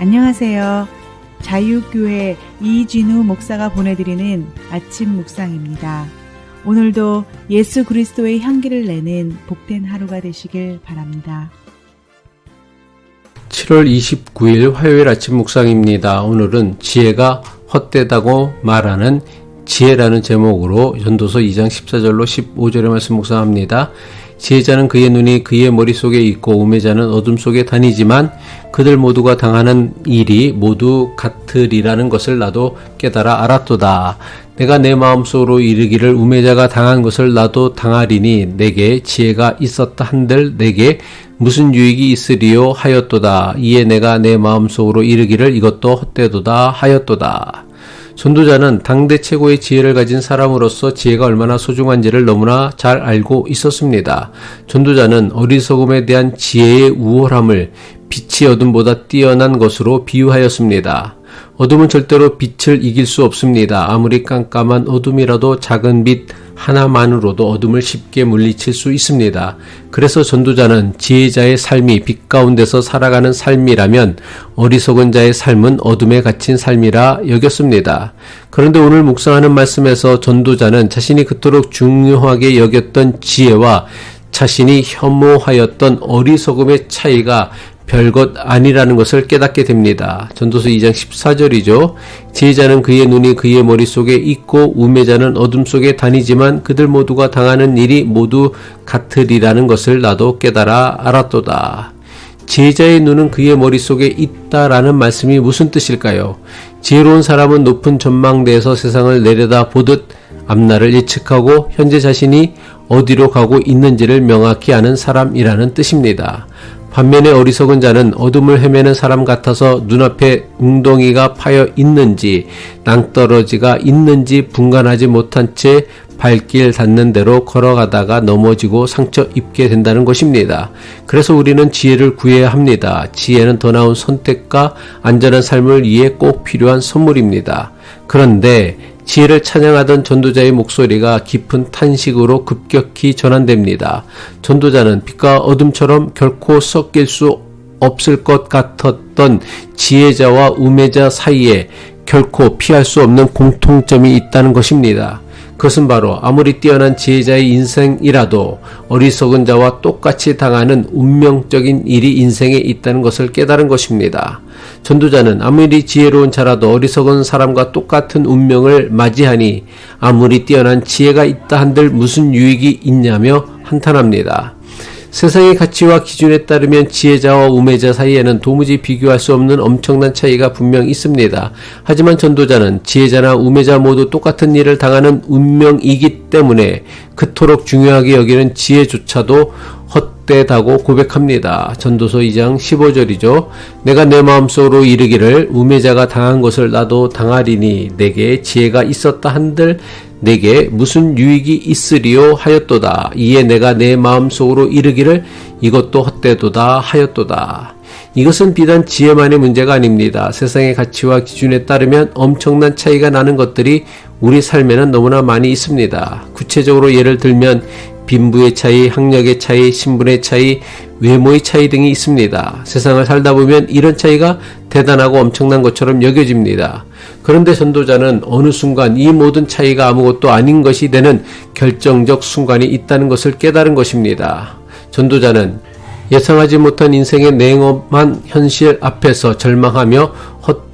안녕하세요. 자유교회 이진우 목사가 보내드리는 아침 묵상입니다. 오늘도 예수 그리스도의 향기를 내는 복된 하루가 되시길 바랍니다. 7월 29일 화요일 아침 묵상입니다. 오늘은 지혜가 헛되다고 말하는 지혜라는 제목으로 전도서 2장 14절로 15절의 말씀 묵상합니다. 지혜자는 그의 눈이 그의 머릿속에 있고 우매자는 어둠 속에 다니지만 그들 모두가 당하는 일이 모두 같으리라는 것을 나도 깨달아 알았도다. 내가 내 마음속으로 이르기를 우매자가 당한 것을 나도 당하리니 내게 지혜가 있었다 한들 내게 무슨 유익이 있으리요 하였도다. 이에 내가 내 마음속으로 이르기를 이것도 헛되도다 하였도다. 전도자는 당대 최고의 지혜를 가진 사람으로서 지혜가 얼마나 소중한지를 너무나 잘 알고 있었습니다. 전도자는 어리석음에 대한 지혜의 우월함을 빛이 어둠보다 뛰어난 것으로 비유하였습니다. 어둠은 절대로 빛을 이길 수 없습니다. 아무리 깜깜한 어둠이라도 작은 빛 하나만으로도 어둠을 쉽게 물리칠 수 있습니다. 그래서 전도자는 지혜자의 삶이 빛 가운데서 살아가는 삶이라면 어리석은 자의 삶은 어둠에 갇힌 삶이라 여겼습니다. 그런데 오늘 묵상하는 말씀에서 전도자는 자신이 그토록 중요하게 여겼던 지혜와 자신이 혐오하였던 어리석음의 차이가 별것 아니라는 것을 깨닫게 됩니다. 전도서 2장 14절이죠. 지혜자는 그의 눈이 그의 머릿속에 있고 우매자는 어둠 속에 다니지만 그들 모두가 당하는 일이 모두 같으리라는 것을 나도 깨달아 알았도다. 지혜자의 눈은 그의 머릿속에 있다라는 말씀이 무슨 뜻일까요? 지혜로운 사람은 높은 전망대에서 세상을 내려다 보듯 앞날을 예측하고 현재 자신이 어디로 가고 있는지를 명확히 아는 사람이라는 뜻입니다. 반면에 어리석은 자는 어둠을 헤매는 사람 같아서 눈앞에 웅덩이가 파여 있는지 낭떠러지가 있는지 분간하지 못한 채 발길 닿는 대로 걸어가다가 넘어지고 상처 입게 된다는 것입니다. 그래서 우리는 지혜를 구해야 합니다. 지혜는 더 나은 선택과 안전한 삶을 위해 꼭 필요한 선물입니다. 그런데 지혜를 찬양하던 전도자의 목소리가 깊은 탄식으로 급격히 전환됩니다. 전도자는 빛과 어둠처럼 결코 섞일 수 없을 것 같았던 지혜자와 우매자 사이에 결코 피할 수 없는 공통점이 있다는 것입니다. 그것은 바로 아무리 뛰어난 지혜자의 인생이라도 어리석은 자와 똑같이 당하는 운명적인 일이 인생에 있다는 것을 깨달은 것입니다. 전도자는 아무리 지혜로운 자라도 어리석은 사람과 똑같은 운명을 맞이하니 아무리 뛰어난 지혜가 있다 한들 무슨 유익이 있냐며 한탄합니다. 세상의 가치와 기준에 따르면 지혜자와 우매자 사이에는 도무지 비교할 수 없는 엄청난 차이가 분명 있습니다. 하지만 전도자는 지혜자나 우매자 모두 똑같은 일을 당하는 운명이기 때문에 그토록 중요하게 여기는 지혜조차도 헛되다고 고백합니다. 전도서 2장 15절이죠. 내가 내 마음속으로 이르기를 우매자가 당한 것을 나도 당하리니 내게 지혜가 있었다 한들 내게 무슨 유익이 있으리요 하였도다. 이에 내가 내 마음속으로 이르기를 이것도 헛되도다 하였도다. 이것은 비단 지혜만의 문제가 아닙니다. 세상의 가치와 기준에 따르면 엄청난 차이가 나는 것들이 우리 삶에는 너무나 많이 있습니다. 구체적으로 예를 들면 빈부의 차이, 학력의 차이, 신분의 차이, 외모의 차이 등이 있습니다. 세상을 살다 보면 이런 차이가 대단하고 엄청난 것처럼 여겨집니다. 그런데 전도자는 어느 순간 이 모든 차이가 아무것도 아닌 것이 되는 결정적 순간이 있다는 것을 깨달은 것입니다. 전도자는 예상하지 못한 인생의 냉엄한 현실 앞에서 절망하며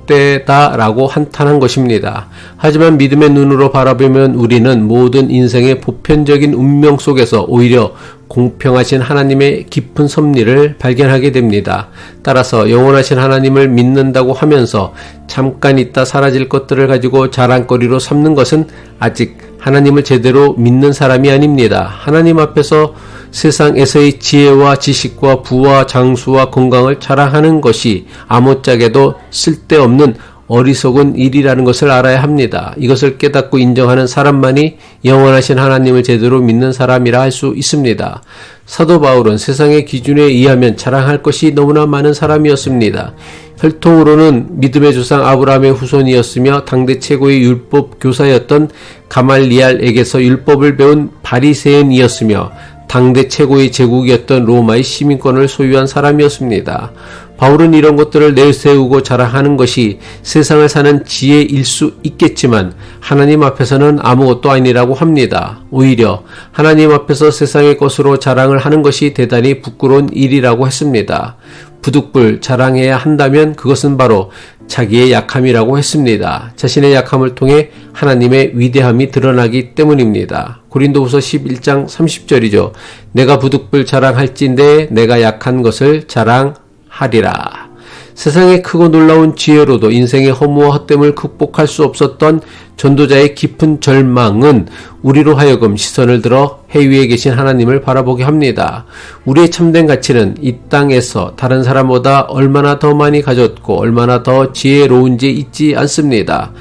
헛되다라고 한탄한 것입니다. 하지만 믿음의 눈으로 바라보면 우리는 모든 인생의 보편적인 운명 속에서 오히려 공평하신 하나님의 깊은 섭리를 발견하게 됩니다. 따라서 영원하신 하나님을 믿는다고 하면서 잠깐 있다 사라질 것들을 가지고 자랑거리로 삼는 것은 아직 하나님을 제대로 믿는 사람이 아닙니다. 하나님 앞에서 세상에서의 지혜와 지식과 부와 장수와 건강을 자랑하는 것이 아무짝에도 쓸데없는 어리석은 일이라는 것을 알아야 합니다. 이것을 깨닫고 인정하는 사람만이 영원하신 하나님을 제대로 믿는 사람이라 할 수 있습니다. 사도 바울은 세상의 기준에 의하면 자랑할 것이 너무나 많은 사람이었습니다. 혈통으로는 믿음의 조상 아브라함의 후손이었으며 당대 최고의 율법 교사였던 가말리알에게서 율법을 배운 바리새인이었으며 당대 최고의 제국이었던 로마의 시민권을 소유한 사람이었습니다. 바울은 이런 것들을 내세우고 자랑하는 것이 세상을 사는 지혜일 수 있겠지만 하나님 앞에서는 아무것도 아니라고 합니다. 오히려 하나님 앞에서 세상의 것으로 자랑을 하는 것이 대단히 부끄러운 일이라고 했습니다. 부득불 자랑해야 한다면 그것은 바로 자기의 약함이라고 했습니다. 자신의 약함을 통해 하나님의 위대함이 드러나기 때문입니다. 고린도후서 11장 30절이죠. 내가 부득불 자랑할진대 내가 약한 것을 자랑하리라. 세상의 크고 놀라운 지혜로도 인생의 허무와 헛됨을 극복할 수 없었던 전도자의 깊은 절망은 우리로 하여금 시선을 들어 해 위에 계신 하나님을 바라보게 합니다. 우리의 참된 가치는 이 땅에서 다른 사람보다 얼마나 더 많이 가졌고 얼마나 더 지혜로운지 잊지 않습니다.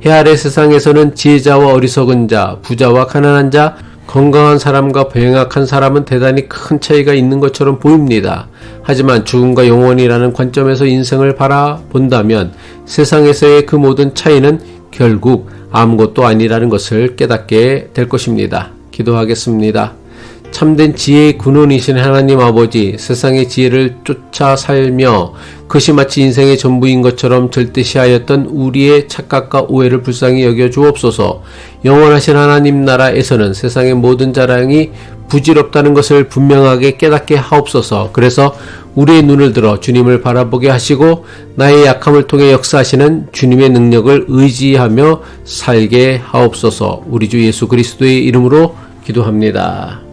해 아래 세상에서는 지혜자와 어리석은 자, 부자와 가난한 자, 건강한 사람과 병약한 사람은 대단히 큰 차이가 있는 것처럼 보입니다. 하지만 죽음과 영원이라는 관점에서 인생을 바라본다면 세상에서의 그 모든 차이는 결국 아무것도 아니라는 것을 깨닫게 될 것입니다. 기도하겠습니다. 참된 지혜의 근원이신 하나님 아버지, 세상의 지혜를 쫓아 살며 그것이 마치 인생의 전부인 것처럼 절대시하였던 우리의 착각과 오해를 불쌍히 여겨 주옵소서. 영원하신 하나님 나라에서는 세상의 모든 자랑이 부질없다는 것을 분명하게 깨닫게 하옵소서. 그래서 우리의 눈을 들어 주님을 바라보게 하시고 나의 약함을 통해 역사하시는 주님의 능력을 의지하며 살게 하옵소서. 우리 주 예수 그리스도의 이름으로 기도합니다.